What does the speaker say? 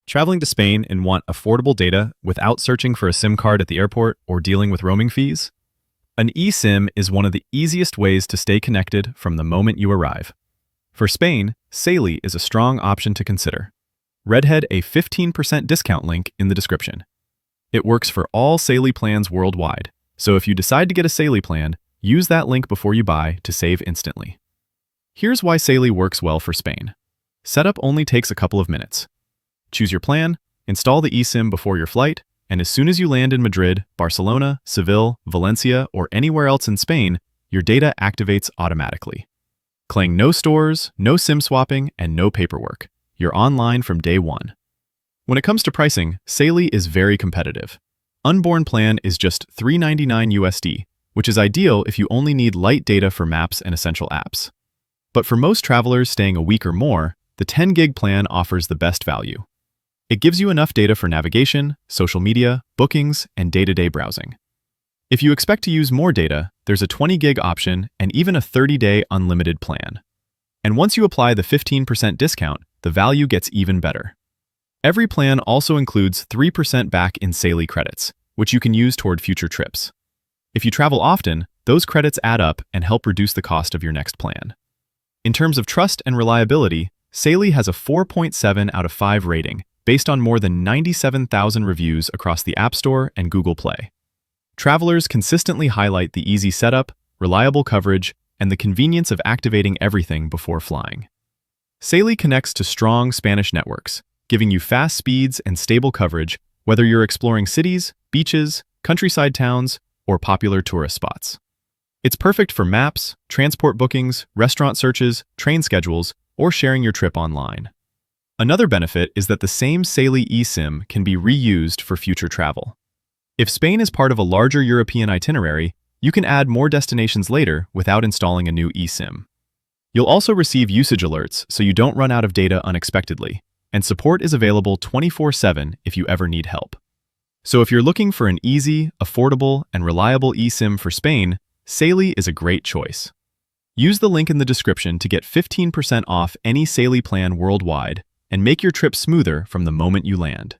Traveling to Spain and want affordable data without searching for a SIM card at the airport or dealing with roaming fees? An eSIM is one of the easiest ways to stay connected from the moment you arrive. For Spain, Saily is a strong option to consider. Redhead a 15% discount link in the description. It works for all Saily plans worldwide, so if you decide to get a Saily plan, use that link before you buy to save instantly. Here's why Saily works well for Spain. Setup only takes a couple of minutes. Choose your plan, install the eSIM before your flight, and as soon as you land in Madrid, Barcelona, Seville, Valencia, or anywhere else in Spain, your data activates automatically. Claim no stores, no SIM swapping, and no paperwork. You're online from day one. When it comes to pricing, Saily is very competitive. Unborn plan is just $3.99 USD, which is ideal if you only need light data for maps and essential apps. But for most travelers staying a week or more, the 10 gig plan offers the best value. It gives you enough data for navigation, social media, bookings, and day-to-day browsing. If you expect to use more data, there's a 20 gig option and even a 30-day unlimited plan. And once you apply the 15% discount, the value gets even better. Every plan also includes 3% back in Saily credits, which you can use toward future trips. If you travel often, those credits add up and help reduce the cost of your next plan. In terms of trust and reliability, Saily has a 4.7 out of 5 rating, based on more than 97,000 reviews across the App Store and Google Play. Travelers consistently highlight the easy setup, reliable coverage, and the convenience of activating everything before flying. Saily connects to strong Spanish networks, giving you fast speeds and stable coverage whether you're exploring cities, beaches, countryside towns, or popular tourist spots. It's perfect for maps, transport bookings, restaurant searches, train schedules, or sharing your trip online. Another benefit is that the same Saily eSIM can be reused for future travel. If Spain is part of a larger European itinerary, you can add more destinations later without installing a new eSIM. You'll also receive usage alerts so you don't run out of data unexpectedly, and support is available 24/7 if you ever need help. So if you're looking for an easy, affordable, and reliable eSIM for Spain, Saily is a great choice. Use the link in the description to get 15% off any Saily plan worldwide and make your trip smoother from the moment you land.